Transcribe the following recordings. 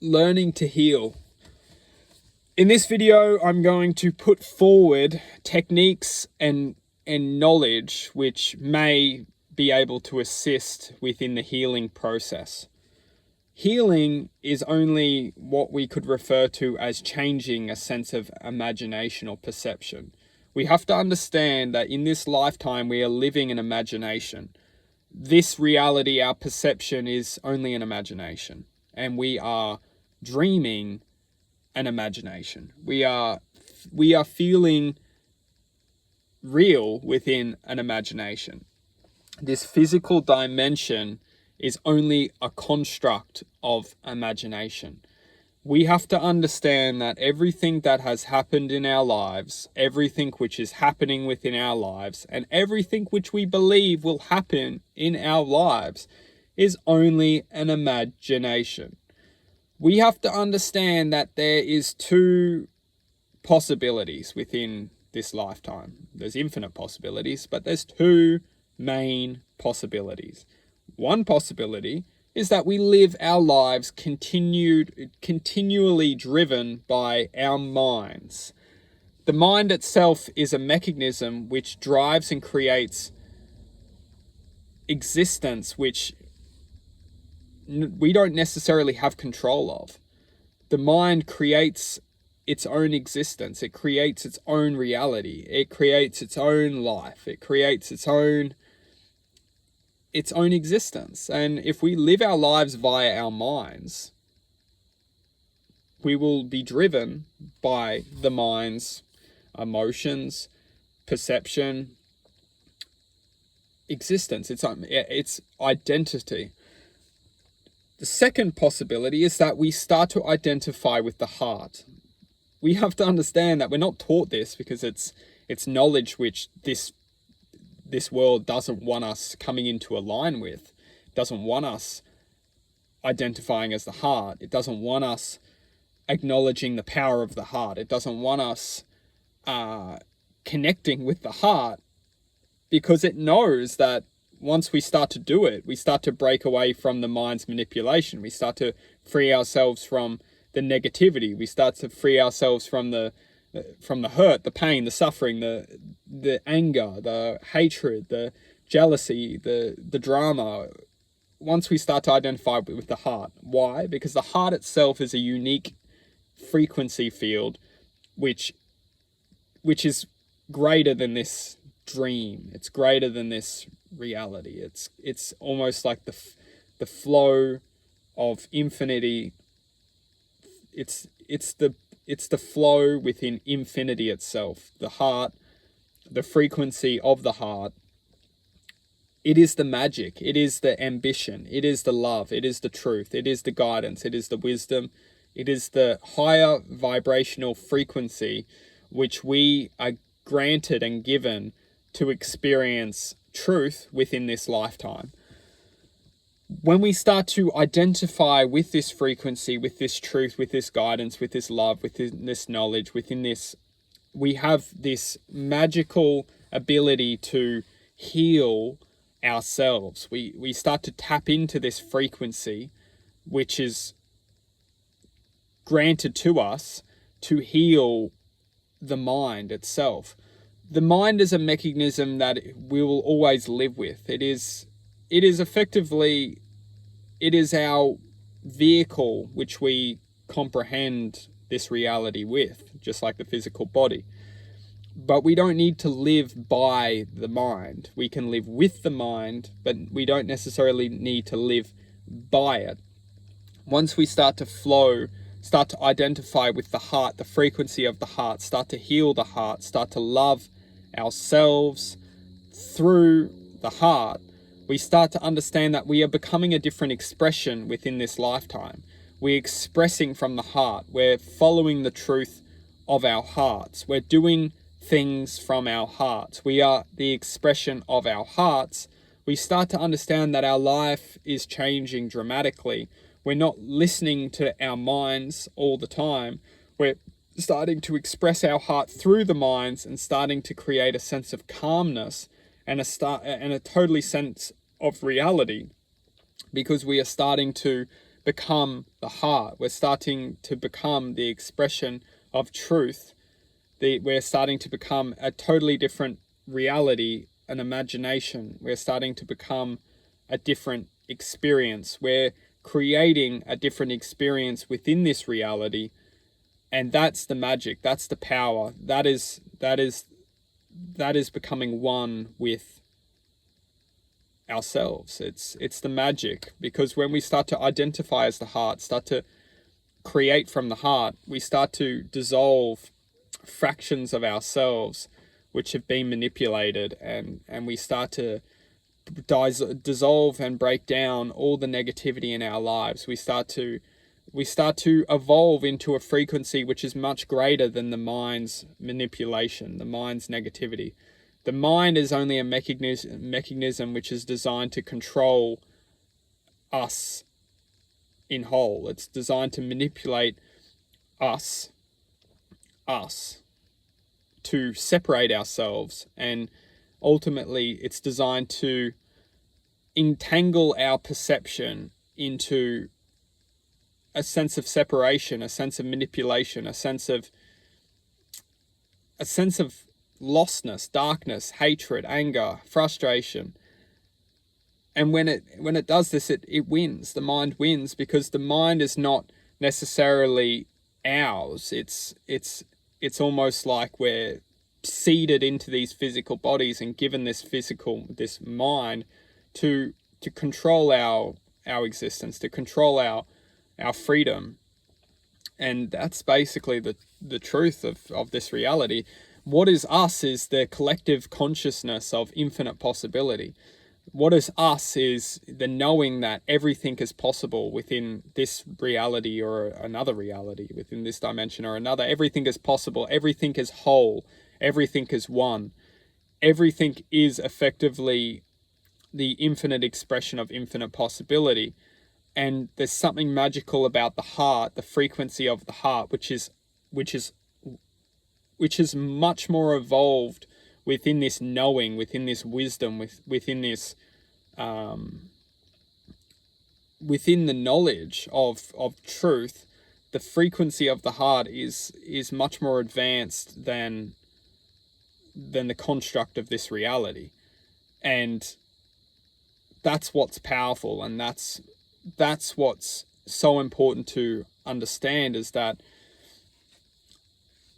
learning to heal. In this video, I'm going to put forward techniques and knowledge which may be able to assist within the healing process. Healing is only what we could refer to as changing a sense of imagination or perception. We have to understand that in this lifetime, we are living in imagination. This reality, our perception, is only an imagination, and we are dreaming an imagination. We are feeling real within an imagination. This physical dimension is only a construct of imagination. We have to understand that everything that has happened in our lives, everything which is happening within our lives, and everything which we believe will happen in our lives is only an imagination. We have to understand that there is two possibilities within this lifetime. There's infinite possibilities, but there's two main possibilities. One possibility is that we live our lives continually driven by our minds. The mind itself is a mechanism which drives and creates existence which we don't necessarily have control of. The mind creates its own existence. It creates its own reality. It creates its own life. It creates its own existence. And if we live our lives via our minds, we will be driven by the mind's emotions, perception, existence, its identity. The second possibility is that we start to identify with the heart. We have to understand that we're not taught this because it's knowledge which this world doesn't want us coming into a line with. It doesn't want us identifying as the heart. It doesn't want us acknowledging the power of the heart. It doesn't want us connecting with the heart, because it knows that once we start to do it, we start to break away from the mind's manipulation. We start to free ourselves from the negativity. We start to free ourselves from the hurt, the pain, the suffering, the anger, the hatred, the jealousy, the drama. Once we start to identify with the heart. Why? Because the heart itself is a unique frequency field which is greater than this dream. It's greater than this reality. It's almost like the flow of infinity. It's the flow within infinity itself. The heart, the frequency of the heart, it is the magic, it is the ambition, it is the love, it is the truth, it is the guidance, it is the wisdom, it is the higher vibrational frequency which we are granted and given to experience truth within this lifetime. When we start to identify with this frequency, with this truth, with this guidance, with this love, within this knowledge, within this, we have this magical ability to heal ourselves. We start to tap into this frequency, which is granted to us to heal the mind itself. The mind is a mechanism that we will always live with. It is effectively, it is our vehicle which we comprehend this reality with, just like the physical body. But we don't need to live by the mind. We can live with the mind, but we don't necessarily need to live by it. Once we start to flow, start to identify with the heart, the frequency of the heart, start to heal the heart, start to love ourselves through the heart, we start to understand that we are becoming a different expression within this lifetime. We're expressing from the heart. We're following the truth of our hearts. We're doing things from our hearts. We are the expression of our hearts. We start to understand that our life is changing dramatically. We're not listening to our minds all the time. We're starting to express our heart through the minds and starting to create a sense of calmness and a totally sense of reality, because we are starting to become the heart. We're starting to become the expression of truth. We're starting to become a totally different reality, an imagination. We're starting to become a different experience. We're creating a different experience within this reality. And that's the magic. That's the power. That is becoming one with ourselves. It's the magic, because when we start to identify as the heart, start to create from the heart, we start to dissolve fractions of ourselves which have been manipulated, and we start to dissolve and break down all the negativity in our lives. We start to evolve into a frequency which is much greater than the mind's manipulation, the mind's negativity. The mind is only a mechanism which is designed to control us in whole. It's designed to manipulate us, to separate ourselves, and ultimately it's designed to entangle our perception into a sense of separation, a sense of manipulation, a sense of lostness, darkness, hatred, anger, frustration. And when it does this, it wins. The mind wins, because the mind is not necessarily ours. It's almost like we're seeded into these physical bodies and given this mind to control our existence, to control our freedom. And that's basically the truth of this reality. What is us is the collective consciousness of infinite possibility. What is us is the knowing that everything is possible within this reality or another reality, within this dimension or another. Everything is possible. Everything is whole. Everything is one. Everything is effectively the infinite expression of infinite possibility. And there's something magical about the heart, the frequency of the heart, which is much more evolved within this knowing, within this wisdom, within this within the knowledge of truth. The frequency of the heart is much more advanced than the construct of this reality. And that's what's powerful, and that's what's so important to understand, is that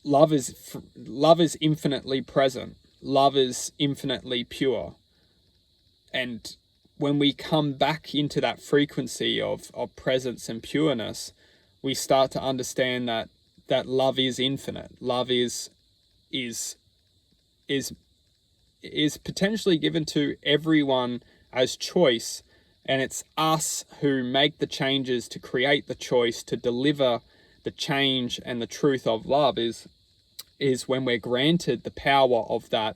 love is infinitely present. Love is infinitely pure. And when we come back into that frequency of presence and pureness, we start to understand that love is infinite. Love is potentially given to everyone as choice, and it's us who make the changes to create the choice to deliver the change. And the truth of love is when we're granted the power of that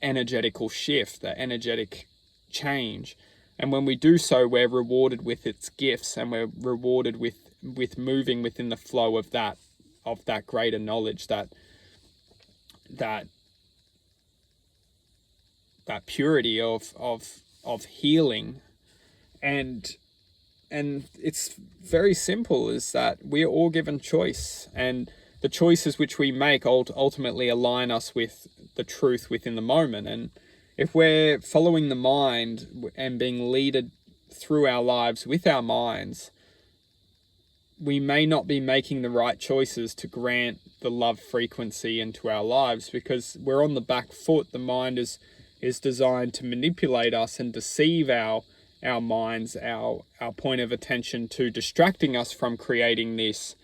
energetical shift, that energetic change. And when we do so, we're rewarded with its gifts, and we're rewarded with moving within the flow of that greater knowledge, that purity of healing. And it's very simple, is that we're all given choice, and the choices which we make ultimately align us with the truth within the moment. And if we're following the mind and being led through our lives with our minds, we may not be making the right choices to grant the love frequency into our lives, because we're on the back foot. The mind is designed to manipulate us and deceive our minds, our point of attention, to distracting us from creating this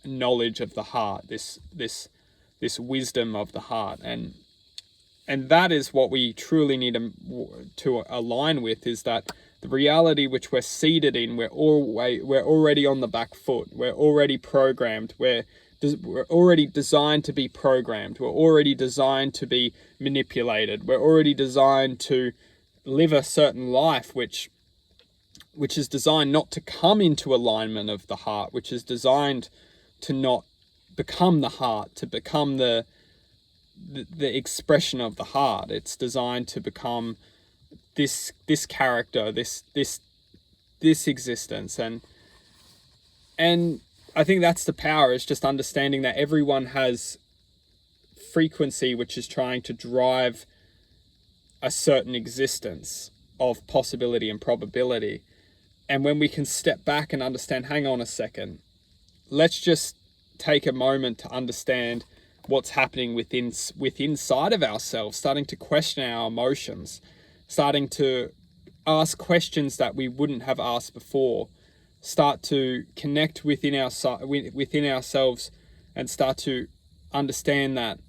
knowledge of the heart, this wisdom of the heart. And that is what we truly need to align with, is that the reality which we're seated in, we're already on the back foot. We're already programmed. We're already designed to be programmed. We're already designed to be manipulated. We're already designed to live a certain life which is designed not to come into alignment of the heart, which is designed to not become the heart, to become the expression of the heart. It's designed to become this character, this this existence. And I think that's the power, is just understanding that everyone has frequency which is trying to drive a certain existence of possibility and probability. And when we can step back and understand, hang on a second, let's just take a moment to understand what's happening inside of ourselves, starting to question our emotions, starting to ask questions that we wouldn't have asked before, start to connect within ourselves, and start to understand that